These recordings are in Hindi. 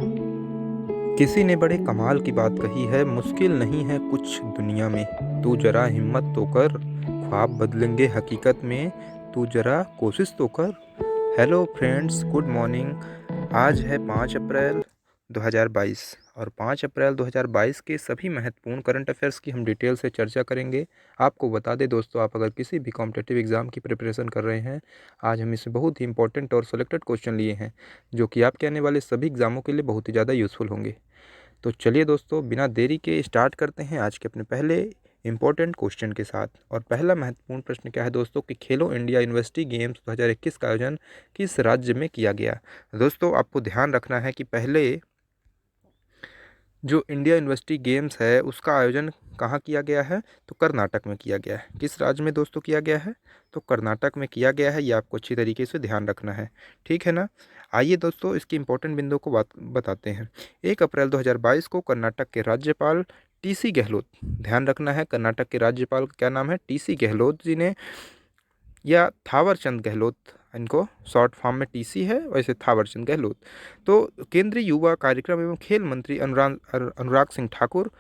किसी ने बड़े कमाल की बात कही है, मुश्किल नहीं है कुछ दुनिया में, तू जरा हिम्मत तो कर, ख्वाब बदलेंगे हकीकत में, तू जरा कोशिश तो कर। Hello friends, good morning. आज है 5 अप्रैल 2022 और 5 अप्रैल 2022 के सभी महत्वपूर्ण करंट अफेयर्स की हम डिटेल से चर्चा करेंगे। आपको बता दें दोस्तों, आप अगर किसी भी कॉम्पिटिटिव एग्ज़ाम की प्रिपरेशन कर रहे हैं, आज हम इसमें बहुत ही इंपॉर्टेंट और सेलेक्टेड क्वेश्चन लिए हैं जो कि आपके आने वाले सभी एग्ज़ामों के लिए बहुत ही ज़्यादा यूज़फुल होंगे। तो चलिए दोस्तों, बिना देरी के स्टार्ट करते हैं आज के अपने पहले इंपॉर्टेंट क्वेश्चन के साथ। और पहला महत्वपूर्ण प्रश्न क्या है दोस्तों कि खेलो इंडिया यूनिवर्सिटी गेम्स 2021 का आयोजन किस राज्य में किया गया। दोस्तों, आपको ध्यान रखना है कि पहले जो इंडिया यूनिवर्सिटी गेम्स है उसका आयोजन कहाँ किया गया है, तो कर्नाटक में किया गया है। किस राज्य में दोस्तों किया गया है, तो कर्नाटक में किया गया है। ये आपको अच्छी तरीके से ध्यान रखना है, ठीक है ना। आइए दोस्तों, इसके इंपॉर्टेंट बिंदुओं को बताते हैं। 1 अप्रैल 2022 को कर्नाटक के राज्यपाल टीसी गहलोत, ध्यान रखना है कर्नाटक के राज्यपाल का क्या नाम है, टीसी गहलोत जी ने, या थावर चंद गहलोत, इनको शॉर्ट फॉर्म में टीसी है, वैसे थावर चंद गहलोत। तो केंद्रीय युवा कार्यक्रम एवं खेल मंत्री अनुराग सिंह ठाकुर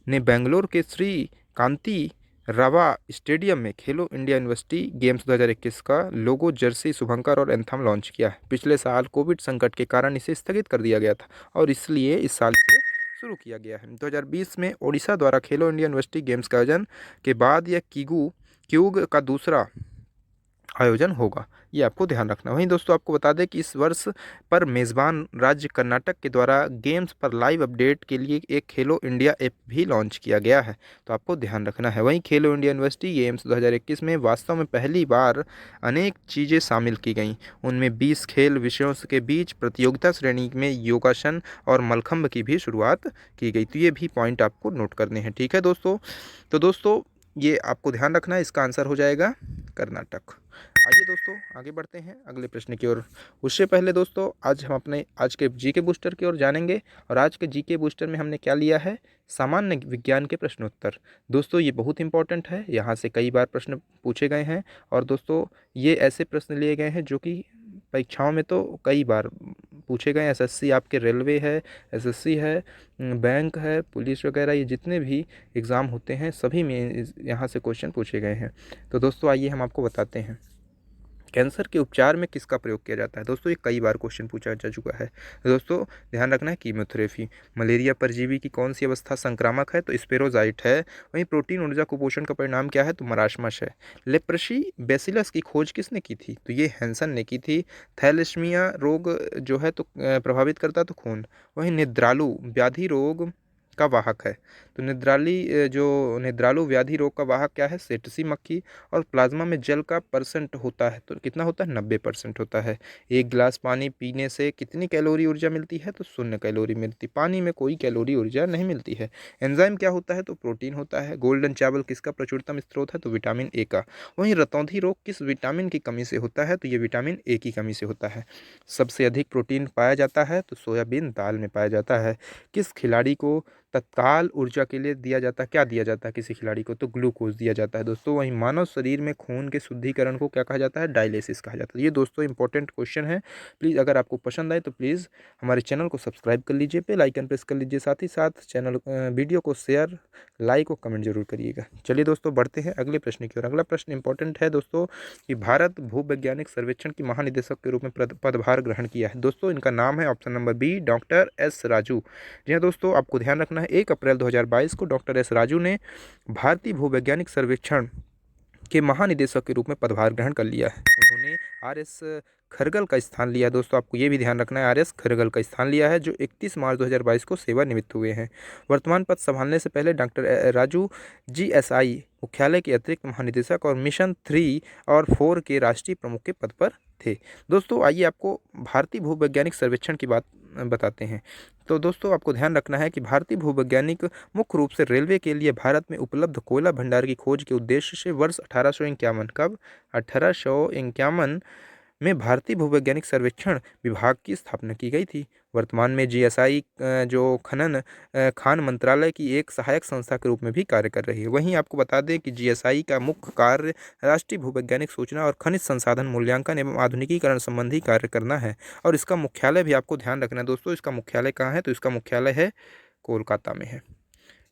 ने बेंगलोर के श्री कांति रावा स्टेडियम में खेलो इंडिया यूनिवर्सिटी गेम्स 2021 का लोगो, जर्सी, शुभंकर और एंथम लॉन्च किया है। पिछले साल कोविड संकट के कारण इसे स्थगित कर दिया गया था और इसलिए इस साल से शुरू किया गया है। 2020 में ओडिशा द्वारा खेलो इंडिया यूनिवर्सिटी गेम्स का आयोजन के बाद यह क्यूग का दूसरा आयोजन होगा, ये आपको ध्यान रखना। वहीं दोस्तों, आपको बता दें कि इस वर्ष पर मेज़बान राज्य कर्नाटक के द्वारा गेम्स पर लाइव अपडेट के लिए एक खेलो इंडिया ऐप भी लॉन्च किया गया है, तो आपको ध्यान रखना है। वहीं खेलो इंडिया यूनिवर्सिटी गेम्स 2021 में वास्तव में पहली बार अनेक चीज़ें शामिल की गईं। उनमें 20 खेल विषयों के बीच प्रतियोगिता श्रेणी में योगासन और मलखंब की भी शुरुआत की गई। तो ये भी पॉइंट आपको नोट करने हैं, ठीक है दोस्तों। तो दोस्तों, ये आपको ध्यान रखना है, इसका आंसर हो जाएगा कर्नाटक। आइए दोस्तों, आगे बढ़ते हैं अगले प्रश्न की ओर। उससे पहले दोस्तों, आज हम अपने आज के जीके बूस्टर की ओर जानेंगे। और आज के जीके बूस्टर में हमने क्या लिया है, सामान्य विज्ञान के प्रश्नोत्तर। दोस्तों, ये बहुत इंपॉर्टेंट है, यहाँ से कई बार प्रश्न पूछे गए हैं। और दोस्तों, ये ऐसे प्रश्न लिए गए हैं जो कि परीक्षाओं में तो कई बार पूछे गए हैं। एसएससी आपके रेलवे है, एसएससी है, बैंक है, पुलिस वगैरह, ये जितने भी एग्ज़ाम होते हैं सभी में यहाँ से क्वेश्चन पूछे गए हैं। तो दोस्तों, आइए हम आपको बताते हैं। कैंसर के उपचार में किसका प्रयोग किया जाता है। दोस्तों, ये कई बार क्वेश्चन पूछा जा चुका है। दोस्तों, ध्यान रखना है कीमोथेरेपी। मलेरिया परजीवी की कौन सी अवस्था संक्रामक है, तो स्पेरोजाइट है। वहीं प्रोटीन ऊर्जा कुपोषण का परिणाम क्या है, तो मराशमस है। लेप्रेसी बेसिलस की खोज किसने की थी, तो ये हैंसन ने की थी। थैलेसीमिया रोग जो है तो प्रभावित करता तो खून। वहीं निद्रालु व्याधि रोग का वाहक है, तो निद्रालु व्याधि रोग का वाहक क्या है, सेटसी मक्खी। और प्लाज्मा में जल का परसेंट होता है, तो कितना होता है, 90% होता है। एक गिलास पानी पीने से कितनी कैलोरी ऊर्जा मिलती है, तो 0 कैलोरी मिलती। पानी में कोई कैलोरी ऊर्जा नहीं मिलती है। एंजाइम क्या होता है, तो प्रोटीन होता है। गोल्डन चावल किसका प्रचुरतम स्रोत है, तो विटामिन ए का। वहीं रतौंधी रोग किस विटामिन की कमी से होता है, तो ये विटामिन ए की कमी से होता है। सबसे अधिक प्रोटीन पाया जाता है, तो सोयाबीन दाल में पाया जाता है। किस खिलाड़ी को तत्काल ऊर्जा के लिए दिया जाता है, क्या दिया जाता है किसी खिलाड़ी को, तो ग्लूकोज दिया जाता है दोस्तों। वहीं मानव शरीर में खून के शुद्धिकरण को क्या कहा जाता है, डायलिसिस कहा जाता है। ये दोस्तों इंपॉर्टेंट क्वेश्चन है। प्लीज़ अगर आपको पसंद आए तो प्लीज़ हमारे चैनल को सब्सक्राइब कर लीजिए, बेल आइकन प्रेस कर लीजिए, साथ ही साथ वीडियो को शेयर, लाइक और कमेंट जरूर करिएगा। चलिए दोस्तों, बढ़ते हैं अगले प्रश्न की ओर। अगला प्रश्न इंपॉर्टेंट है दोस्तों कि भारत भूवैज्ञानिक सर्वेक्षण की महानिदेशक के रूप में पदभार ग्रहण किया है। दोस्तों, इनका नाम है option number B, doctor S Raju. जी हाँ दोस्तों, आपको ध्यान रखना है 1 अप्रैल 2022 को डॉक्टर एस राजू ने भारतीय भूवैज्ञानिक सर्वेक्षण के महानिदेशक के रूप में पदभार ग्रहण कर लिया है। उन्होंने आर एस खरगल का स्थान लिया है। दोस्तों, आपको ये भी ध्यान रखना है, आर एस खरगल का स्थान लिया है, जो 31 मार्च 2022 को सेवानिवृत्त हुए हैं। वर्तमान पद संभालने से पहले डॉक्टर राजू जीएसआई मुख्यालय के अतिरिक्त महानिदेशक और मिशन 3 और 4 के राष्ट्रीय प्रमुख के पद पर थे। दोस्तों, आइए आपको भारतीय भूवैज्ञानिक सर्वेक्षण की बात बताते हैं। तो दोस्तों, आपको ध्यान रखना है कि भारतीय भूवैज्ञानिक मुख्य रूप से रेलवे के लिए भारत में उपलब्ध कोयला भंडार की खोज के उद्देश्य से वर्ष 1851 कब 1851 में भारतीय भूवैज्ञानिक सर्वेक्षण विभाग की स्थापना की गई थी। वर्तमान में जीएसआई जो खान मंत्रालय की एक सहायक संस्था के रूप में भी कार्य कर रही है। वहीं आपको बता दें कि जीएसआई का मुख्य कार्य राष्ट्रीय भूवैज्ञानिक सूचना और खनिज संसाधन मूल्यांकन एवं आधुनिकीकरण संबंधी कार्य करना है। और इसका मुख्यालय भी आपको ध्यान रखना है दोस्तों, इसका मुख्यालय कहाँ है, तो इसका मुख्यालय है कोलकाता में है।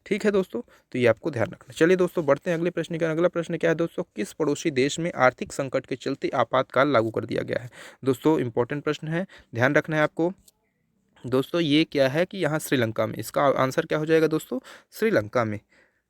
ठीक है दोस्तों, तो ये आपको ध्यान रखना। चलिए दोस्तों बढ़ते हैं अगले प्रश्न का। अगला प्रश्न क्या है दोस्तों, किस पड़ोसी देश में आर्थिक संकट के चलते आपातकाल लागू कर दिया गया है। दोस्तों इंपॉर्टेंट प्रश्न है, ध्यान रखना है आपको। दोस्तों ये क्या है कि यहाँ श्रीलंका में, इसका आंसर क्या हो जाएगा दोस्तों, श्रीलंका में,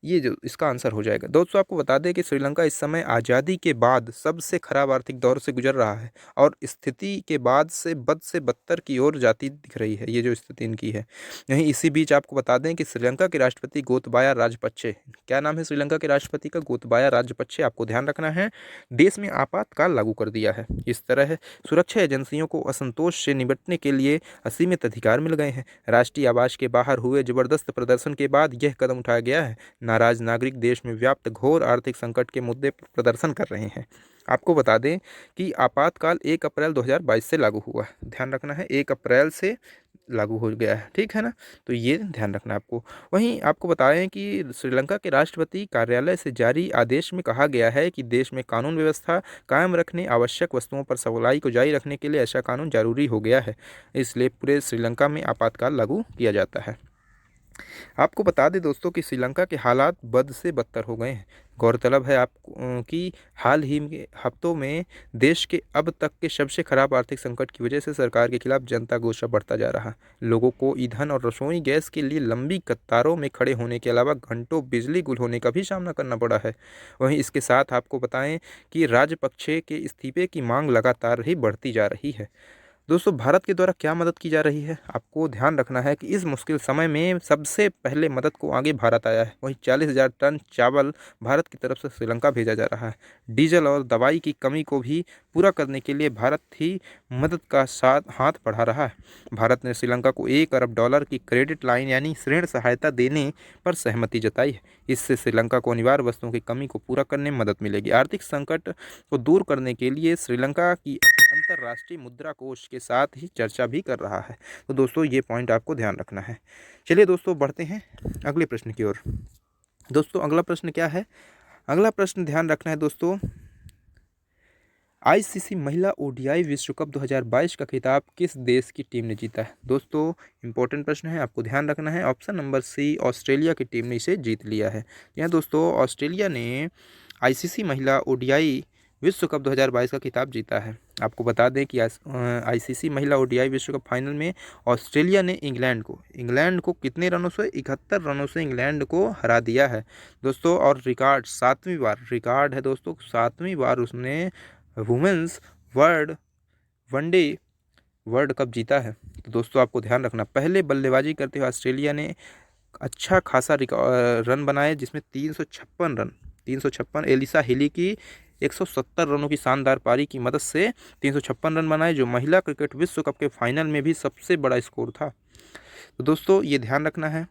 ये जो इसका आंसर हो जाएगा। दोस्तों आपको बता दें कि श्रीलंका इस समय आज़ादी के बाद सबसे खराब आर्थिक दौर से गुजर रहा है और स्थिति के बाद से बद से बदतर की ओर जाती दिख रही है, ये जो स्थिति इनकी है। यहीं इसी बीच आपको बता दें कि श्रीलंका के राष्ट्रपति गोतबाया राजपक्षे, क्या नाम है श्रीलंका के राष्ट्रपति का, गोतबाया राजपक्षे, आपको ध्यान रखना है, देश में आपातकाल लागू कर दिया है। इस तरह सुरक्षा एजेंसियों को असंतोष से निपटने के लिए असीमित अधिकार मिल गए हैं। राष्ट्रीय आवास के बाहर हुए जबरदस्त प्रदर्शन के बाद यह कदम उठाया गया है। नाराज नागरिक देश में व्याप्त घोर आर्थिक संकट के मुद्दे पर प्रदर्शन कर रहे हैं। आपको बता दें कि आपातकाल 1 अप्रैल 2022 से लागू हुआ है, ध्यान रखना है, 1 अप्रैल से लागू हो गया है, ठीक है ना, तो ये ध्यान रखना है आपको। वहीं आपको बताएं कि श्रीलंका के राष्ट्रपति कार्यालय से जारी आदेश में कहा गया है कि देश में कानून व्यवस्था कायम रखने, आवश्यक वस्तुओं पर सप्लाई को जारी रखने के लिए ऐसा कानून जरूरी हो गया है, इसलिए पूरे श्रीलंका में आपातकाल लागू किया जाता है। आपको बता दें दोस्तों कि श्रीलंका के हालात बद से बदतर हो गए हैं। गौरतलब है आपको कि हाल ही के हफ्तों में देश के अब तक के सबसे खराब आर्थिक संकट की वजह से सरकार के खिलाफ जनता गुस्सा बढ़ता जा रहा है। लोगों को ईंधन और रसोई गैस के लिए लंबी कतारों में खड़े होने के अलावा घंटों बिजली गुल होने का भी सामना करना पड़ा है। वहीं इसके साथ आपको बताएं कि राजपक्षे के इस्तीफे की मांग लगातार ही बढ़ती जा रही है। दोस्तों भारत के द्वारा क्या मदद की जा रही है, आपको ध्यान रखना है कि इस मुश्किल समय में सबसे पहले मदद को आगे भारत आया है। वहीं 40,000 टन चावल भारत की तरफ से श्रीलंका भेजा जा रहा है। डीजल और दवाई की कमी को भी पूरा करने के लिए भारत ही मदद का साथ हाथ बढ़ा रहा है। भारत ने श्रीलंका को $1 अरब की क्रेडिट लाइन यानी ऋण सहायता देने पर सहमति जताई है। इससे श्रीलंका को अनिवार्य वस्तुओं की कमी को पूरा करने में मदद मिलेगी। आर्थिक संकट को दूर करने के लिए श्रीलंका की अंतर्राष्ट्रीय मुद्रा कोष के साथ ही चर्चा भी कर रहा है। तो दोस्तों ये पॉइंट आपको ध्यान रखना है। चलिए दोस्तों बढ़ते हैं अगले प्रश्न की ओर। दोस्तों अगला प्रश्न क्या है, अगला प्रश्न ध्यान रखना है दोस्तों, आईसीसी महिला ओडीआई विश्व कप 2022 का खिताब किस देश की टीम ने जीता है। दोस्तों इंपॉर्टेंट प्रश्न है, आपको ध्यान रखना है। ऑप्शन नंबर सी, ऑस्ट्रेलिया की टीम ने इसे जीत लिया है। यहाँ दोस्तों ऑस्ट्रेलिया ने आईसीसी महिला ओडीआई विश्व कप 2022 का खिताब जीता है। आपको बता दें कि आईसीसी महिला ओडीआई विश्व कप फाइनल में ऑस्ट्रेलिया ने इंग्लैंड को कितने रनों से, 71 रनों से इंग्लैंड को हरा दिया है दोस्तों। और रिकॉर्ड 7वीं बार रिकॉर्ड है दोस्तों, 7वीं बार उसने वुमेन्स वनडे वर्ल्ड कप जीता है। तो दोस्तों आपको ध्यान रखना, पहले बल्लेबाजी करते हुए ऑस्ट्रेलिया ने अच्छा खासा रन बनाए, जिसमें 356 एलिसा हिली की 170 रनों की शानदार पारी की मदद से 356 रन बनाए, जो महिला क्रिकेट विश्व कप के फाइनल में भी सबसे बड़ा स्कोर था। तो दोस्तों ये ध्यान रखना है।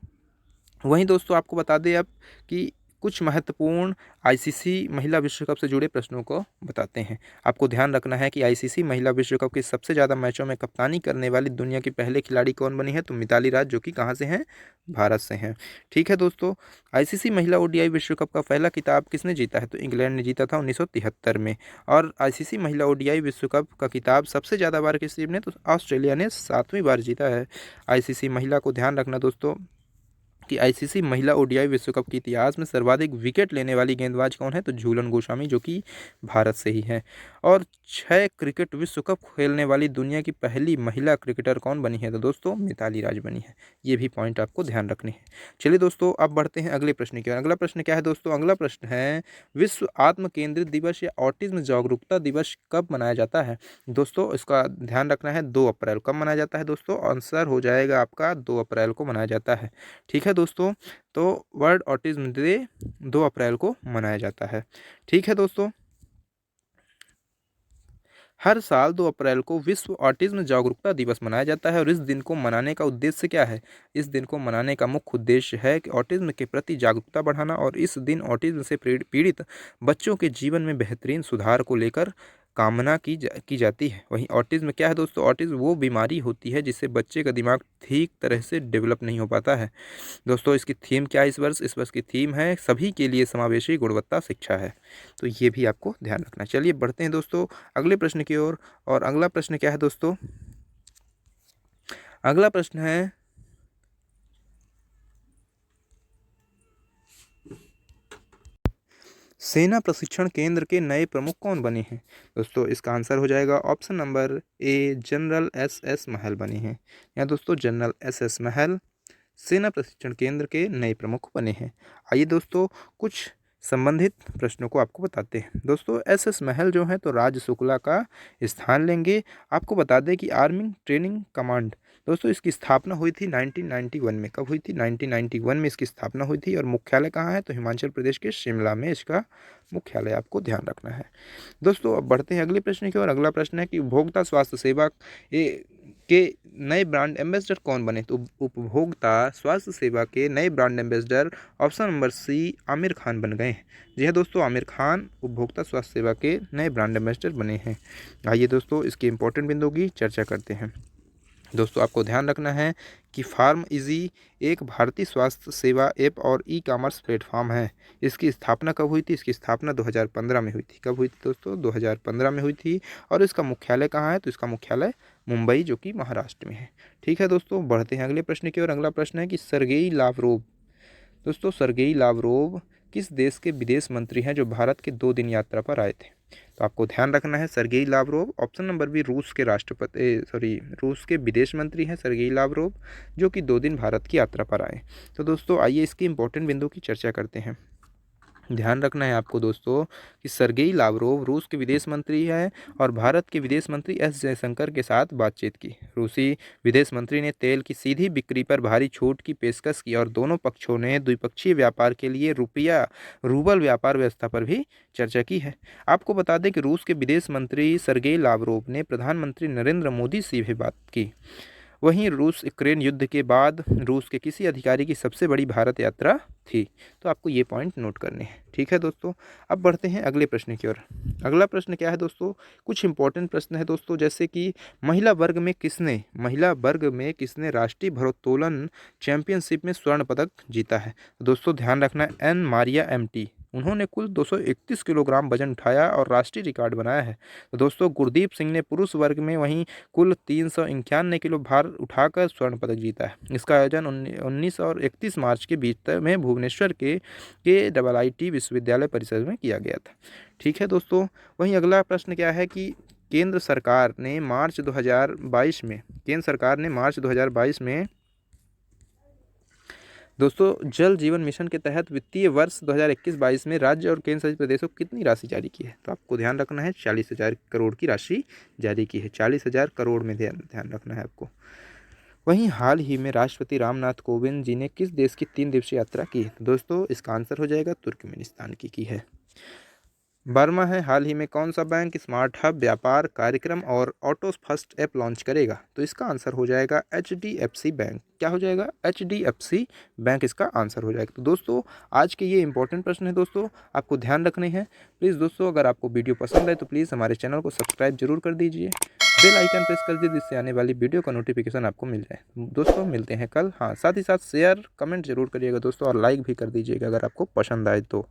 वहीं दोस्तों आपको बता दें अब कि कुछ महत्वपूर्ण आईसीसी महिला विश्व कप से जुड़े प्रश्नों को बताते हैं। आपको ध्यान रखना है कि आईसीसी महिला विश्व कप के सबसे ज़्यादा मैचों में कप्तानी करने वाली दुनिया की पहले खिलाड़ी कौन बनी है, तो मिताली राज, जो कि कहाँ से हैं, भारत से हैं। ठीक है दोस्तों, आईसीसी महिला ओडीआई विश्व कप का पहला खिताब किसने जीता है, तो इंग्लैंड ने जीता था 1973 में। और आईसीसी महिला ओडीआई विश्व कप का खिताब सबसे ज़्यादा बार किस टीम ने, तो ऑस्ट्रेलिया ने 7वीं बार जीता है आईसीसी महिला को। ध्यान रखना दोस्तों कि आईसीसी महिला ओडीआई विश्व कप के इतिहास में सर्वाधिक विकेट लेने वाली गेंदबाज कौन है, तो झूलन गोस्वामी, जो कि भारत से ही है। और 6 क्रिकेट विश्व कप खेलने वाली दुनिया की पहली महिला क्रिकेटर कौन बनी है, तो दोस्तों मिताली राज बनी है। ये भी पॉइंट आपको ध्यान रखने हैं। चलिए दोस्तों अब बढ़ते हैं अगले प्रश्न की ओर। अगला प्रश्न क्या है दोस्तों, अगला प्रश्न है विश्व आत्म केंद्रित दिवस या ऑटिज्म जागरूकता दिवस कब मनाया जाता है। दोस्तों इसका ध्यान रखना है, 2 अप्रैल। कब मनाया जाता है दोस्तों, आंसर हो जाएगा आपका 2 अप्रैल को मनाया जाता है। ठीक है दोस्तों, तो वर्ल्ड ऑटिज्म डे 2 अप्रैल को मनाया जाता है। ठीक है दोस्तों, हर साल 2 अप्रैल को विश्व ऑटिज्म जागरूकता दिवस मनाया जाता है। और इस दिन को मनाने का उद्देश्य क्या है, इस दिन को मनाने का मुख्य उद्देश्य है कि ऑटिज्म के प्रति जागरूकता बढ़ाना और इस दिन ऑटिज्म से पीड़ित बच्चों के जीवन में बेहतरीन सुधार को लेकर कामना की जाती है। वहीं ऑटिज्म क्या है दोस्तों? ऑटिज्म वो बीमारी होती है जिससे बच्चे का दिमाग ठीक तरह से डेवलप नहीं हो पाता है। दोस्तों इसकी थीम क्या है इस वर्ष की थीम है सभी के लिए समावेशी गुणवत्ता शिक्षा है। तो ये भी आपको ध्यान रखना है। चलिए बढ़ते हैं दोस्तों अगले प्रश्न की ओर। और अगला प्रश्न क्या है दोस्तों? अगला प्रश्न है सेना प्रशिक्षण केंद्र के नए प्रमुख कौन बने हैं? दोस्तों इसका आंसर हो जाएगा option number A, general S S महल बने हैं। या दोस्तों जनरल एस एस महल सेना प्रशिक्षण केंद्र के नए प्रमुख बने हैं। आइए दोस्तों कुछ संबंधित प्रश्नों को आपको बताते हैं। दोस्तों एस एस महल जो है तो राज शुक्ला का स्थान लेंगे। आपको बता दें कि आर्मी ट्रेनिंग कमांड दोस्तों इसकी स्थापना हुई थी 1991 में। कब हुई थी? 1991 में इसकी स्थापना हुई थी। और मुख्यालय कहाँ है? तो हिमाचल प्रदेश के शिमला में इसका मुख्यालय आपको ध्यान रखना है। दोस्तों अब बढ़ते हैं अगले प्रश्न की ओर। अगला प्रश्न है कि उपभोक्ता स्वास्थ्य सेवा के नए ब्रांड एम्बेसडर कौन बने? तो उपभोक्ता स्वास्थ्य सेवा के नए brand ambassador option number C Aamir Khan बन गए हैं। जी हाँ दोस्तों, आमिर खान उपभोक्ता स्वास्थ्य सेवा के नए ब्रांड एम्बेसडर बने हैं। आइए दोस्तों इसके इंपॉर्टेंट बिंदुओं की चर्चा करते हैं। दोस्तों आपको ध्यान रखना है कि फार्म इजी एक भारतीय स्वास्थ्य सेवा ऐप और ई कॉमर्स प्लेटफॉर्म है। इसकी स्थापना कब हुई थी? इसकी स्थापना 2015 में हुई थी। कब हुई थी दोस्तों? 2015 में हुई थी। और इसका मुख्यालय कहाँ है? तो इसका मुख्यालय मुंबई जो कि महाराष्ट्र में है। ठीक है दोस्तों, बढ़ते हैं अगले प्रश्न की ओर। अगला प्रश्न है कि सर्गेई लावरोव दोस्तों सर्गेई लावरोव किस देश के विदेश मंत्री हैं जो भारत के 2 दिन यात्रा पर आए थे? तो आपको ध्यान रखना है Sergei Lavrov option number B रूस के विदेश मंत्री हैं सर्गेई लावरोव जो कि 2 दिन भारत की यात्रा पर आए। तो दोस्तों आइए इसके इंपॉर्टेंट बिंदु की चर्चा करते हैं। ध्यान रखना है आपको दोस्तों कि सर्गेई लावरोव रूस के विदेश मंत्री हैं और भारत के विदेश मंत्री एस जयशंकर के साथ बातचीत की। रूसी विदेश मंत्री ने तेल की सीधी बिक्री पर भारी छूट की पेशकश की और दोनों पक्षों ने द्विपक्षीय व्यापार के लिए रूबल व्यापार व्यवस्था पर भी चर्चा की है। आपको बता दें कि रूस के विदेश मंत्री सर्गेई लावरोव ने प्रधानमंत्री नरेंद्र मोदी से भी बात की। वहीं रूस यूक्रेन युद्ध के बाद रूस के किसी अधिकारी की सबसे बड़ी भारत यात्रा थी। तो आपको ये पॉइंट नोट करने हैं। ठीक है दोस्तों, अब बढ़ते हैं अगले प्रश्न की ओर। अगला प्रश्न क्या है दोस्तों? कुछ इंपॉर्टेंट प्रश्न है दोस्तों, जैसे कि महिला वर्ग में किसने राष्ट्रीय भारोत्तोलन चैंपियनशिप में स्वर्ण पदक जीता है? दोस्तों ध्यान रखना है एन मारिया एमटी उन्होंने कुल 231 किलोग्राम वजन उठाया और राष्ट्रीय रिकॉर्ड बनाया है। तो दोस्तों गुरदीप सिंह ने पुरुष वर्ग में वहीं कुल 391 किलो भार उठाकर स्वर्ण पदक जीता है। इसका आयोजन 19 और 31 मार्च के बीच में भुवनेश्वर के KIIT विश्वविद्यालय परिसर में किया गया था। ठीक है दोस्तों, वहीं अगला प्रश्न क्या है कि केंद्र सरकार ने मार्च 2022 में दोस्तों जल जीवन मिशन के तहत वित्तीय वर्ष 2021-22 में राज्य और केंद्र शासित प्रदेशों को कितनी राशि जारी की है? तो आपको ध्यान रखना है 40,000 करोड़ की राशि जारी की है। 40,000 करोड़ में ध्यान रखना है आपको। वहीं हाल ही में राष्ट्रपति रामनाथ कोविंद जी ने किस देश की 3 दिवसीय यात्रा की? दोस्तों इसका आंसर हो जाएगा तुर्कमेनिस्तान की है। बर्मा है हाल ही में कौन सा बैंक स्मार्ट हब व्यापार कार्यक्रम और ऑटो फर्स्ट ऐप लॉन्च करेगा? तो इसका आंसर हो जाएगा HDFC बैंक। क्या हो जाएगा? HDFC बैंक इसका आंसर हो जाएगा। तो दोस्तों आज के ये इंपॉर्टेंट प्रश्न है दोस्तों, आपको ध्यान रखने हैं। प्लीज़ दोस्तों अगर आपको वीडियो पसंद आए तो प्लीज़ हमारे चैनल को सब्सक्राइब जरूर कर दीजिए, बेल आइकन प्रेस कर दीजिए जिससे आने वाली वीडियो का नोटिफिकेशन आपको मिल जाए। दोस्तों मिलते हैं कल। हाँ, साथ ही साथ शेयर कमेंट जरूर करिएगा दोस्तों और लाइक भी कर दीजिएगा अगर आपको पसंद आए तो।